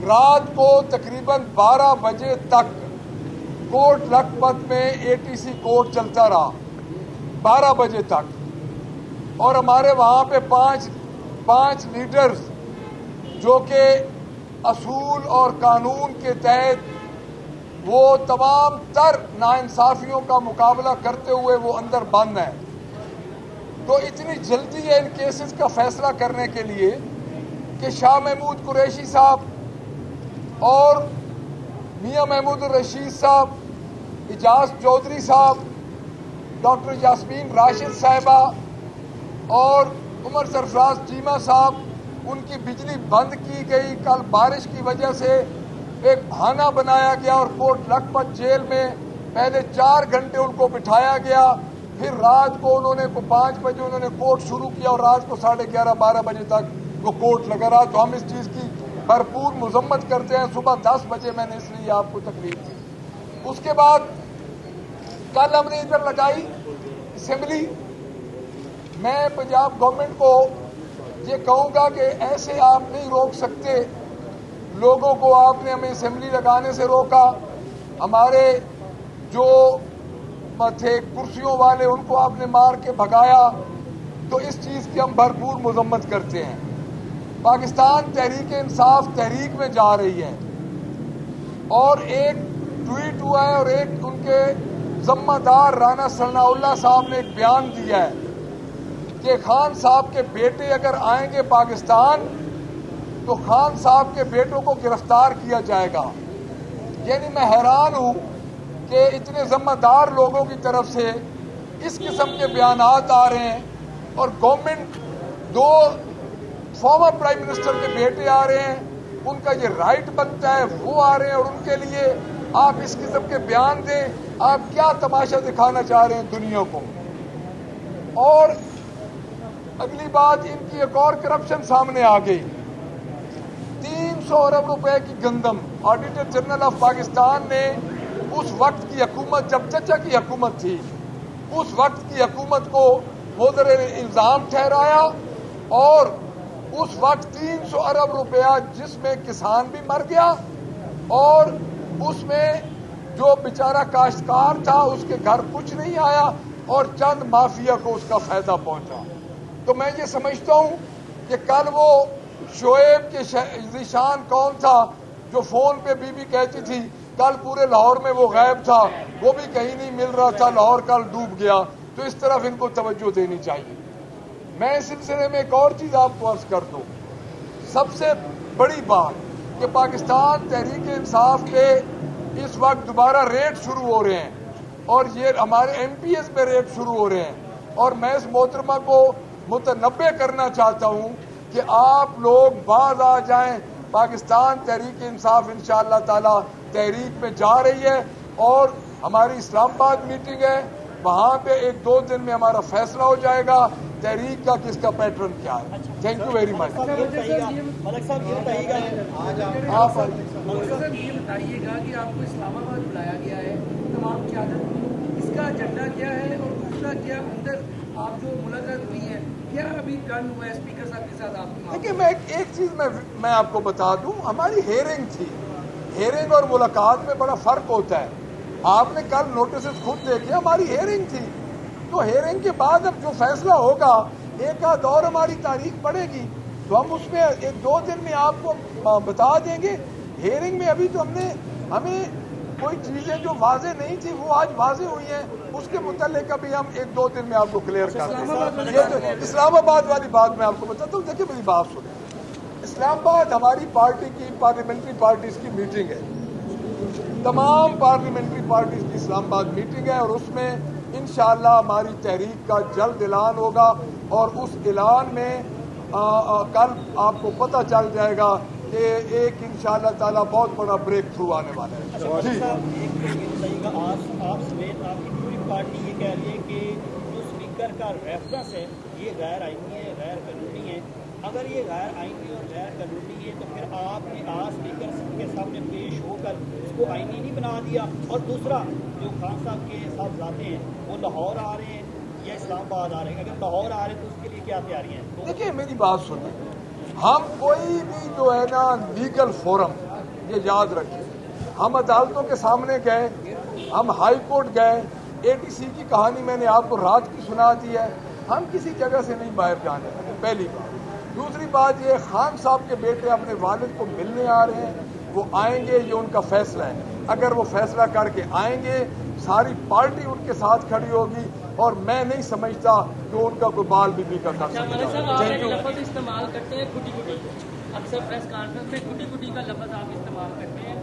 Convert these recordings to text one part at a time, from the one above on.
رات کو تقریباً 12 بجے تک کوٹ لکھپت میں ATC کورٹ چلتا رہا 12 بجے تک، اور ہمارے وہاں پہ پانچ لیڈرز جو کہ اصول اور قانون کے تحت وہ تمام تر ناانصافیوں کا مقابلہ کرتے ہوئے وہ اندر بند ہیں. تو اتنی جلدی ہے ان کیسز کا فیصلہ کرنے کے لیے کہ شاہ محمود قریشی صاحب اور میاں محمود الرشید صاحب، اجاز چودھری صاحب، ڈاکٹر یاسمین راشد صاحبہ اور عمر سرفراز چیمہ صاحب، ان کی بجلی بند کی گئی. کل بارش کی وجہ سے ایک بہانہ بنایا گیا اور کوٹ لکھپت جیل میں پہلے 4 گھنٹے ان کو بٹھایا گیا. پھر رات کو انہوں نے 5 بجے انہوں نے کورٹ شروع کیا اور رات کو 11:30-12 بجے تک وہ کورٹ لگا رہا. تو ہم اس چیز کی بھرپور مذمت کرتے ہیں. صبح 10 بجے میں نے اس لیے آپ کو تقریر کی. اس کے بعد کل ہم نے ادھر لگائی اسمبلی. میں پنجاب گورنمنٹ کو یہ کہوں گا کہ ایسے آپ نہیں روک سکتے لوگوں کو. آپ نے ہمیں اسمبلی لگانے سے روکا، ہمارے جو تھے کرسیوں والے ان کو آپ نے مار کے بھگایا. تو اس چیز کی ہم بھرپور مذمت کرتے ہیں. پاکستان تحریک انصاف تحریک میں جا رہی ہے اور ایک ٹویٹ ہوا ہے اور ایک ان کے ذمہ دار رانا ثناء اللہ صاحب نے ایک بیان دیا ہے کہ خان صاحب کے بیٹے اگر آئیں گے پاکستان تو خان صاحب کے بیٹوں کو گرفتار کیا جائے گا. یعنی میں حیران ہوں کہ اتنے ذمہ دار لوگوں کی طرف سے اس قسم کے بیانات آ رہے ہیں اور گورنمنٹ 2 فارمر پرائم منسٹر کے بیٹے آ رہے ہیں، ان کا یہ رائٹ بنتا ہے، وہ آ رہے ہیں اور ان کے لیے آپ اس قسم کے بیان دیں. آپ کیا تماشا دکھانا چاہ رہے ہیں دنیا کو؟ اور اگلی بات، ان کی ایک اور کرپشن سامنے آ گئی. 300 ارب روپے کی گندم. آڈیٹر جنرل آف پاکستان نے اس وقت کی حکومت، جب چچا کی حکومت تھی، اس وقت کی حکومت کو مضر الزام ٹھہرایا اور اس وقت 300 ارب روپیہ جس میں کسان بھی مر گیا اور اس میں جو بیچارہ کاشتکار تھا اس کے گھر کچھ نہیں آیا اور چند مافیا کو اس کا فائدہ پہنچا. تو میں یہ سمجھتا ہوں کہ کل وہ شعیب کے ذیشان کون تھا جو فون پہ بی کہتی تھی کل پورے لاہور میں وہ غائب تھا، وہ بھی کہیں نہیں مل رہا تھا، لاہور کل ڈوب گیا. تو اس طرف ان کو توجہ دینی چاہیے. میں اس سلسلے میں ایک اور چیز آپ کو عرض کر دوں. سب سے بڑی بات کہ پاکستان تحریک انصاف کے اس وقت دوبارہ ریٹ شروع ہو رہے ہیں اور یہ ہمارے MPs پہ ریٹ شروع ہو رہے ہیں. اور میں اس محترمہ کو متنبہ کرنا چاہتا ہوں کہ آپ لوگ باز آ جائیں. پاکستان تحریک انصاف انشاءاللہ تعالی تحریک میں جا رہی ہے اور ہماری اسلام آباد میٹنگ ہے، وہاں پہ 1-2 دن میں ہمارا فیصلہ ہو جائے گا تحریک کا کس کا پیٹرن کیا ہے. Thank you very much. Malik صاحب یہ بتائیے گا کہ آپ کو اسلام آباد بلایا گیا ہے تمام قیادت، اس کا ایجنڈا کیا ہے اور دوسرا کیا اندر آپ جو ملاقات ہوئی ہے کیا ابھی ڈن ہوا ہے اسپیکر صاحب کے ساتھ؟ آپ کی دیکھیے میں ایک چیز میں آپ کو بتا دوں، ہماری ہیئرنگ تھی. ہیئرنگ اور ملاقات میں بڑا فرق ہوتا ہے. آپ نے کل نوٹسز خود دیکھے، ہماری ہیئرنگ تھی. تو ہیئرنگ کے بعد اب جو فیصلہ ہوگا ایک آدھ اور ہماری تاریخ پڑے گی تو ہم اس میں 1-2 دن میں آپ کو بتا دیں گے. ہیئرنگ میں ابھی تو ہمیں کوئی چیزیں جو واضح نہیں تھی وہ آج واضح ہوئی ہیں، اس کے متعلق ابھی ہم 1-2 دن میں آپ کو کلیئر کر دیں گے. اسلام آباد والی بات میں آپ کو بتاتا ہوں. دیکھیں میری بات سنیں، اسلام آباد ہماری پارٹی کی پارلیمنٹری پارٹیز کی میٹنگ ہے، تمام پارلیمنٹری پارٹیز کی اسلام آباد میٹنگ ہے اور اس میں انشاءاللہ ہماری تحریک کا جلد اعلان ہوگا اور اس اعلان میں کل آپ کو پتہ چل جائے گا کہ ایک انشاءاللہ تعالی بہت بڑا بریک تھرو آنے والا ہے. جی آپ سمیت آپ کی پوری پارٹی یہ کہہ رہی ہے کہ جو اسپیکر کا ریفرنس ہے یہ غیر آئینی ہے، غیر قانونی ہے. اگر یہ غیر آئینی اور غیر قانونی ہے تو پھر آپ نے آج اسپیکر کے سامنے پیش ہو کر اس کو آئینی نہیں بنا دیا. اور دوسرا جو خان صاحب کے صاحبزادے ہیں وہ لاہور آ رہے ہیں یا اسلام آباد آ رہے ہیں، اگر لاہور آ رہے ہیں تو اس کے لیے کیا تیاریاں ہیں؟ دیکھیے میری بات سنیں، ہم کوئی بھی جو ہے نا لیگل فورم یہ یاد رکھیں. ہم عدالتوں کے سامنے گئے, ہم ہائی کورٹ گئے, ATC کی کہانی میں نے آپ کو رات کی سنا دی ہے. ہم کسی جگہ سے نہیں باہر جانے لگے, پہلی بات. دوسری بات یہ, خان صاحب کے بیٹے اپنے والد کو ملنے آ رہے ہیں, وہ آئیں گے, یہ ان کا فیصلہ ہے. اگر وہ فیصلہ کر کے آئیں گے, ساری پارٹی ان کے ساتھ کھڑی ہوگی, اور میں نہیں سمجھتا کہ ان کا کوئی بال بھی کا کر سکتا. آپ ایک لفظ استعمال کرتے ہیں گڈی گڈی, اکثر پریس کانفرنس میں گڈی گڈی کا لفظ آپ استعمال کرتے ہیں,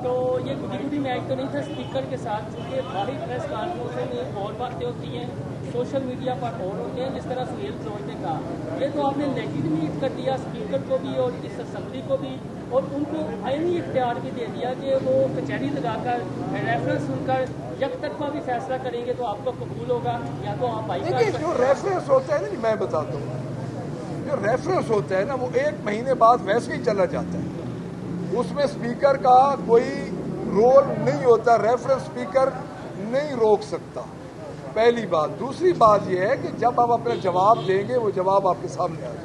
تو یہ گڈی گڈی میچ تو نہیں تھا اسپیکر کے ساتھ, چونکہ باہری پریس کانفرنسوں میں اور باتیں ہوتی ہیں, سوشل میڈیا پر اور ہوتے ہیں, جس طرح سہیل فروز نے کہا. یہ تو آپ نے لیجیٹمیٹ کر دیا اسپیکر کو بھی اور اس اسمبلی کو بھی, اور ان کو آئینی اختیار بھی دے دیا کہ وہ کچہری لگا کر ریفرنس سن کر یک طرفہ بھی فیصلہ کریں گے تو آپ کو قبول ہوگا, یا تو آپ دیکھیے جو ریفرنس ہوتا ہے نا, میں بتاتا ہوں, جو ریفرنس ہوتا ہے نا وہ 1 مہینے بعد ویسے ہی چلا جاتا ہے. اس میں اسپیکر کا کوئی رول نہیں ہوتا, ریفرنس اسپیکر نہیں روک سکتا, پہلی بات. دوسری بات یہ ہے کہ جب آپ اپنا جواب دیں گے وہ جواب آپ کے سامنے آ جائے.